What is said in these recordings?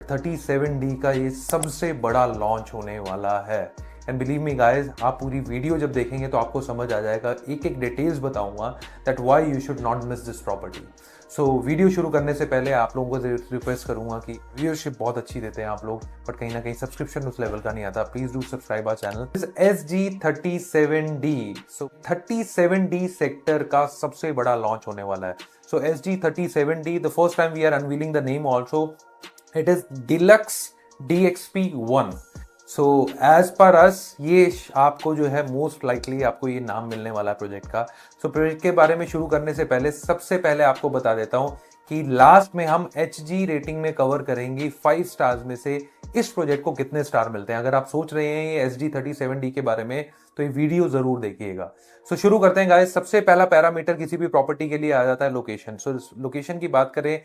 37D का ये सबसे बड़ा लॉन्च होने वाला है। एंड बिलीव मी गाइज, आप पूरी वीडियो जब देखेंगे तो आपको समझ आ जाएगा, एक एक डिटेल्स बताऊंगा that why you should not miss this property. So video शुरू करने से पहले आप लोगों को रिक्वेस्ट करूंगा कि व्यूअरशिप बहुत अच्छी देते हैं आप लोग, बट कहीं ना कहीं सब्सक्रिप्शन उस लेवल का नहीं आता। Please do subscribe our channel. SG37D, so 37D sector का सबसे बड़ा लॉन्च होने वाला है। So SG37D, the first time we are unveiling the name also, it is deluxe DXP1। So as per us ये आपको जो है मोस्ट लाइकली आपको ये नाम मिलने वाला है प्रोजेक्ट का। सो प्रोजेक्ट के बारे में शुरू करने से पहले सबसे पहले आपको बता देता हूं कि लास्ट में हम HG रेटिंग में कवर करेंगे 5 स्टार्स में से इस प्रोजेक्ट को कितने स्टार मिलते हैं। अगर आप सोच रहे हैं ये SG37D के बारे में तो ये वीडियो जरूर देखिएगा। सो शुरू करते हैं गाइस। सबसे पहला पैरामीटर किसी भी प्रॉपर्टी के लिए आ जाता है लोकेशन। सो लोकेशन की बात करें,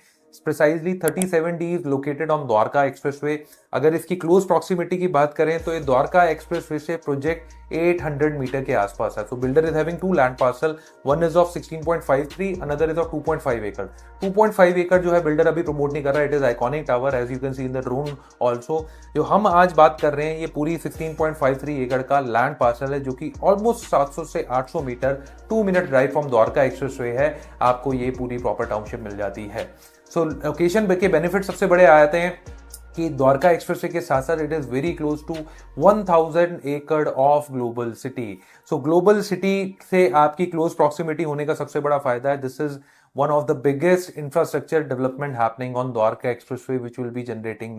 precisely 37D is located on Dwarka expressway. अगर इसकी क्लोज प्रॉक्सिमिटी की बात करें तो ये द्वारका एक्सप्रेसवे से प्रोजेक्ट 800 मीटर के आसपास है। So builder is having 2 land parcel, one is of 16.53, another is of 2.5 acre. 2.5 एकड़ जो है बिल्डर अभी प्रमोट नहीं कर रहा है। It is iconic tower, as you can see in the drone also. जो हम आज बात कर रहे हैं ये पूरी 16.53 एकड़ का लैंड पार्सल है, जो कि ऑलमोस्ट 700 से 800 metre 2 minute drive from Dwarka expressway है। आपको ये पूरी प्रॉपर टाउनशिप मिल जाती है। सो लोकेशन के बेनिफिट सबसे बड़े आ जाते हैं कि द्वारका एक्सप्रेसवे के साथ साथ it is very close to 1000 एकड़ of global city. So global city से आपकी क्लोज प्रॉक्सिमिटी होने का सबसे बड़ा फायदा है। This is one of the biggest infrastructure development happening on Dwarka Expressway, which will be generating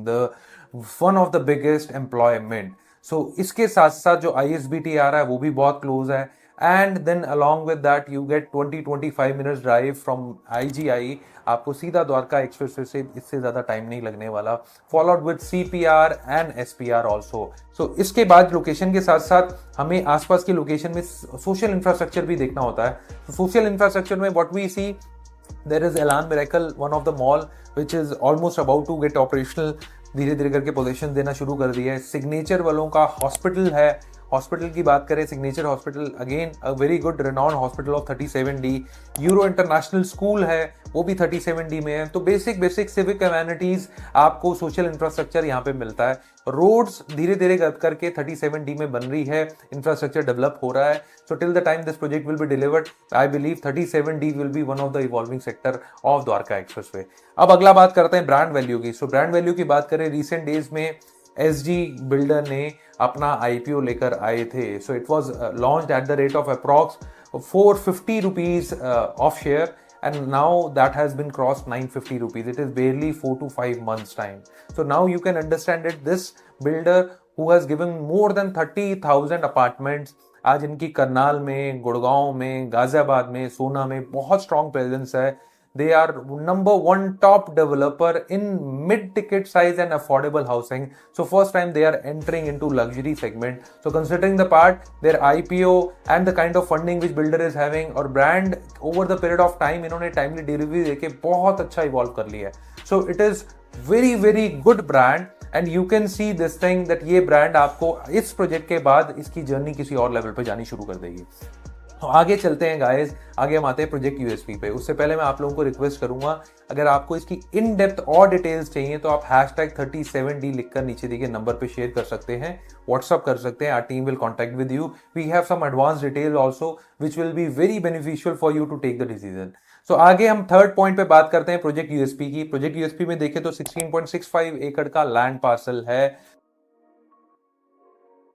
one of the biggest employment. So इसके साथ साथ जो ISBT आ रहा है वो भी बहुत क्लोज है। And then along with that you get 20-25 minutes drive from IGI। आपको सीधा द्वारका एक्सप्रेसवे से इससे ज्यादा टाइम नहीं लगने वाला। Followed with CPR and SPR also. So इसके बाद लोकेशन के साथ साथ हमें आसपास की लोकेशन में सोशल इंफ्रास्ट्रक्चर भी देखना होता है। सोशल इंफ्रास्ट्रक्चर में what we see, there is Elan Miracle, one of the mall which is almost about to get operational। धीरे धीरे करके पोजीशन देना शुरू कर दिया है। सिग्नेचर वालों का हॉस्पिटल है। हॉस्पिटल की बात करें, signature hospital again a very good renowned hospital of 37D। Euro international school है, वो भी 37D में है। तो बेसिक सिविक एमेनिटीज आपको सोशल इंफ्रास्ट्रक्चर यहाँ पे मिलता है। रोड्स धीरे धीरे करके 37D में बन रही है, इंफ्रास्ट्रक्चर डेवलप हो रहा है। So till the time this project will be delivered, I believe 37D will be one of the evolving sector of Dwarka expressway. अब अगला बात करते हैं ब्रांड वैल्यू की। सो ब्रांड वैल्यू की बात करें, रिसेंट डेज में SG बिल्डर ने अपना IPO लेकर आए थे। So it was launched at the rate of approx 450 rupees of share, and now that has been crossed 950 rupees। It is barely 4 to 5 months time। So now you can understand it, this builder who has given more than 30,000 apartments, आज इनकी करनाल में, गुड़गांव में, गाजियाबाद में, सोना में बहुत strong presence है। They are number 1 top developer in mid-ticket size and affordable housing। So first time they are entering into luxury segment। So considering the part, their IPO and the kind of funding which builder is having और brand over the period of time इन्होंने timely delivery देके बहुत अच्छा evolve कर लिया है। So it is very good brand and you can see this thing that ये brand आपको इस प्रोजेक्ट के बाद इसकी जर्नी किसी और लेवल पे जानी शुरू कर देगी। तो आगे चलते हैं गाइस, आगे हम आते हैं प्रोजेक्ट यूएसपी पे। उससे पहले मैं आप लोगों को रिक्वेस्ट करूंगा, अगर आपको इसकी इन डेप्थ और डिटेल्स चाहिए तो आप #37D लिखकर नीचे दिए नंबर पे शेयर कर सकते हैं, व्हाट्सअप कर सकते हैं। Our team will contact with you. We have some advance detail also which will be very beneficial for you to take the decision. So आगे हम थर्ड पॉइंट पे बात करते हैं प्रोजेक्ट यूएसपी की। प्रोजेक्ट यूएसपी में देखें तो 16.65 एकड़ का लैंड पार्सल है।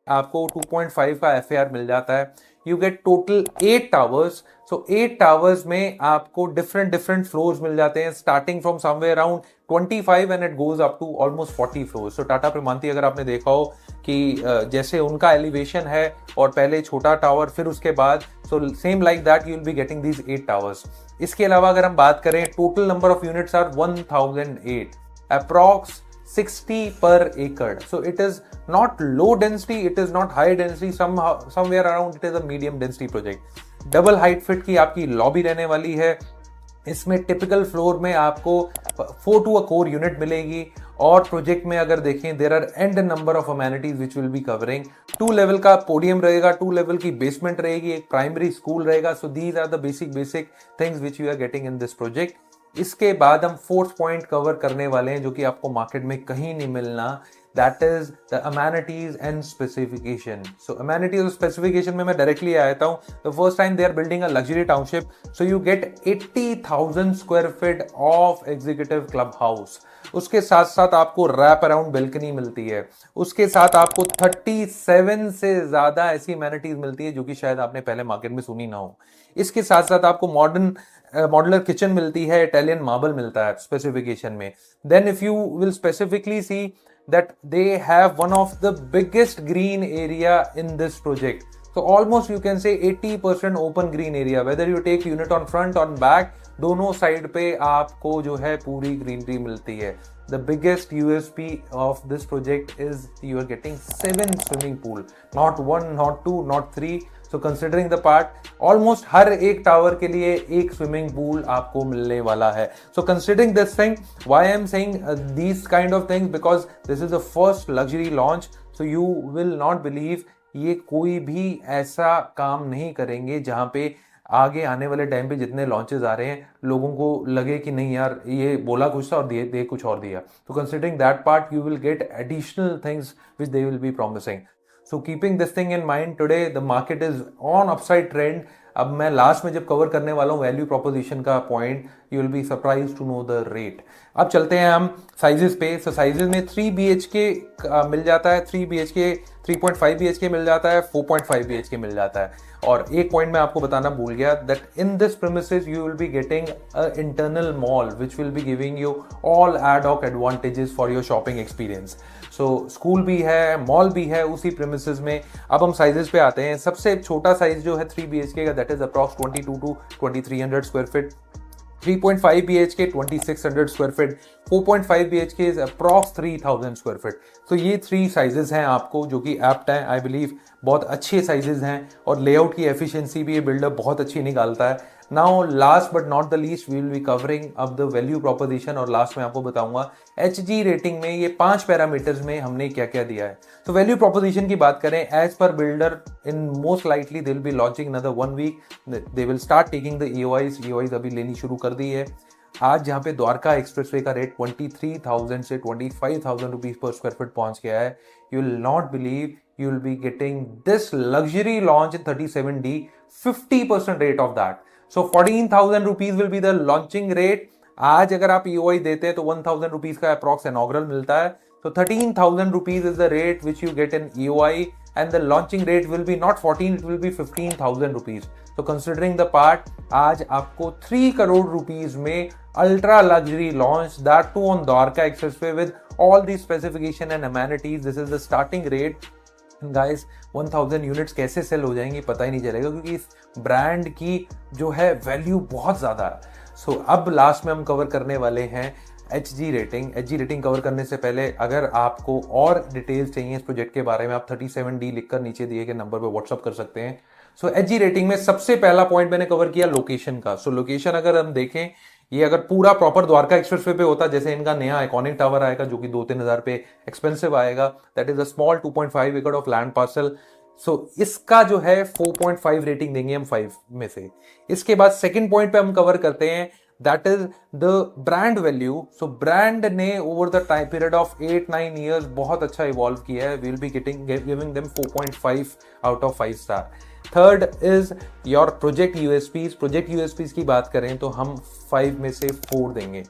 आपको 2.5 का FAR मिल जाता है। You get total 8 towers. So 8 towers में आपको डिफरेंट फ्लोर्स मिल जाते हैं, starting from somewhere around 25 and it goes up to almost 40 floors. So Tata Primanti अगर आपने देखा हो कि जैसे उनका एलिवेशन है और पहले छोटा टावर फिर उसके बाद, so same like that you will be getting these 8 towers. इसके अलावा अगर हम बात करें, total number of units are 1008, approx 60 per acre। So it is not low density, it is not high density, somewhere around it is a medium density project। Double height fit की आपकी lobby रहने वाली है। इसमें typical floor में आपको 4 to a core unit मिलेगी और प्रोजेक्ट में अगर देखें there are and number of amenities which will be covering. 2 level का पोडियम रहेगा, 2 लेवल की बेसमेंट रहेगी, एक प्राइमरी स्कूल रहेगा। So these are the basic things which you are getting in this project. इसके बाद हम फोर्थ पॉइंट कवर करने वाले हैं जो कि आपको मार्केट में कहीं नहीं मिलना, that is the amenities and specification. So amenities और स्पेसिफिकेशन में मैं डायरेक्टली आता हूँ। The first time they are building a luxury township, so you get 80,000 square feet of executive club house. उसके साथ साथ आपको रैप अराउंड बेल्कनी मिलती है, उसके साथ आपको 37 से ज्यादा ऐसी अमेनिटीज मिलती है जो कि शायद आपने पहले मार्केट में सुनी ना हो। इसके साथ साथ आपको मॉडुलर किचन मिलती है, इटालियन मार्बल मिलता है स्पेसिफिकेशन में। Then if you will specifically see that they have one of the biggest green area in this project, so almost you can say 80% open green area, whether you take unit on front on back, दोनों side पे आपको जो है पूरी greenery मिलती है। The biggest USP of this project is you are getting 7 swimming pool, not 1, not 2, not 3. So considering the part, almost हर एक tower के लिए एक स्विमिंग पूल आपको मिलने वाला है। So considering this thing, why I am saying these kind of things, because this is the first luxury launch, so you will not believe ये कोई भी ऐसा काम नहीं करेंगे जहां पे आगे आने वाले टाइम पे जितने लॉन्चेस आ रहे हैं लोगों को लगे कि नहीं यार ये बोला कुछ था और दे कुछ और दिया। तो considering that part, you will get additional things which they will B promising. So keeping this thing in mind, today the market is on upside trend. अब मैं लास्ट में जब कवर करने वाला हूँ वैल्यू प्रोपोजिशन का point, you will be surprise to know the rate. अब चलते हैं हम साइजेस पे। सो साइजेस में 3 BHK मिल जाता है, 3 BHK, 3.5 BHK मिल जाता है, 4.5 BHK मिल जाता है। और एक पॉइंट मैं आपको बताना भूल गया, that in this premises you will be getting a internal mall which will be giving you all ad hoc advantages for your shopping experience. So school भी है, मॉल भी है उसी प्रीमिसेस में। अब हम साइजेस पे आते हैं। सबसे छोटा साइज जो है 3 BHK का, that is approx 22 to 2300 square feet. 3.5 BHK 2600 square feet, 4.5 BHK is approx 3000 square feet. तो ये 3 साइजेस हैं आपको जो कि एप्ट हैं, आई बिलीव बहुत अच्छे साइजेस हैं और लेआउट की एफिशिएंसी भी ये बिल्डर बहुत अच्छी निकालता है। Now last but not the least we will be covering अब द वैल्यू प्रोपोजिशन, और लास्ट में आपको बताऊंगा HG रेटिंग में ये 5 पैरामीटर्स में हमने क्या क्या दिया है। तो वैल्यू प्रोपोजिशन की बात करें, as per builder in most likely they will be launching another 1 week, they will start taking the EOIs अभी लेनी शुरू कर दी है। आज जहां पे द्वारका एक्सप्रेसवे का रेट 23,000 से 25,000 रुपीज पर स्क्वायर फीट पहुंच गया है, you will not believe you will be getting this luxury launch in 37D 50% rate of that. So 14,000 rupees will be the launching rate. आज अगर आप EOI देते हैं तो 1,000 rupees का अप्रॉक्स इनॉग्रल मिलता है। So 13,000 rupees is the rate which you get in EOI, and the launching rate will be not 14, it will be 15,000 rupees. So considering the part, आज आपको 3 करोड़ रुपीस में ultra luxury launch, that too on Dwarka Expressway with all the specification and amenities. This is the starting rate. Guys 1000 units कैसे cell हो जाएंगी पता ही नहीं चलेगा, क्योंकि इस ब्रांड की जो है वैल्यू बहुत ज़्यादा है। सो अब लास्ट में हम कवर करने वाले हैं HG rating. HG rating cover करने से पहले अगर आपको और डिटेल्स चाहिए इस प्रोजेक्ट के बारे में, आप 37D लिखकर नीचे दिए गए नंबर पर व्हाट्सअप कर सकते हैं। सो HG रेटिंग में सबसे पहला पॉइंट मैंने कवर किया लोकेशन का। सो लोकेशन अगर हम देखें, ये अगर पूरा प्रॉपर द्वारका एक्सप्रेसवे पे होता, जैसे इनका नया आइकॉनिक टावर आएगा जो कि 2-3 हजार पे एक्सपेंसिव आएगा, दैट इज अ स्मॉल 2.5 एकड़ ऑफ लैंड पार्सल। सो इसका जो है 4.5 रेटिंग देंगे हम 5 में से। इसके बाद सेकंड पॉइंट पे हम कवर करते हैं, that is the brand value. So brand ने over the time period of 8-9 years बहुत अच्छा इवॉल्व किया है। We will be giving them 4.5 out of 5 star. Third is your project USPs. Project USPs की बात करें तो हम 5 में से 4 देंगे।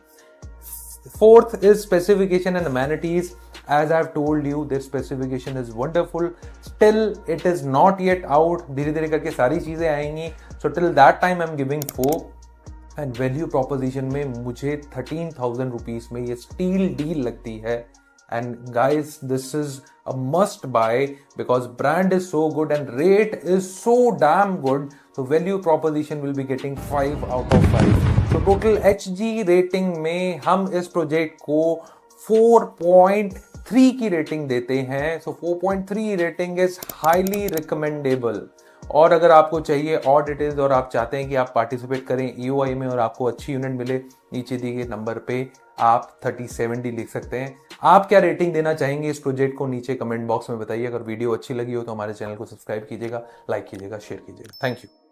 Fourth is specification and amenities. As I've told you, this specification is wonderful. Still, it is not yet out. धीरे धीरे करके सारी चीजें आएंगी। So till that time, I'm giving 4. And value proposition में मुझे 13,000 रुपीस में ये स्टील डील लगती है। And guys, this is a must buy because brand is so good and rate is so damn good. So value proposition will be getting 5 out of 5. So total HG rating में हम इस project को 4.3 की rating देते हैं। So 4.3 rating is highly recommendable. और अगर आपको चाहिए और डिटेल्स और आप चाहते हैं कि आप पार्टिसिपेट करें EOI में और आपको अच्छी यूनिट मिले, नीचे दिए गए नंबर पे आप 37D लिख सकते हैं। आप क्या रेटिंग देना चाहेंगे इस प्रोजेक्ट को नीचे कमेंट बॉक्स में बताइए। अगर वीडियो अच्छी लगी हो तो हमारे चैनल को सब्सक्राइब कीजिएगा, लाइक कीजिएगा, शेयर कीजिएगा। Thank you.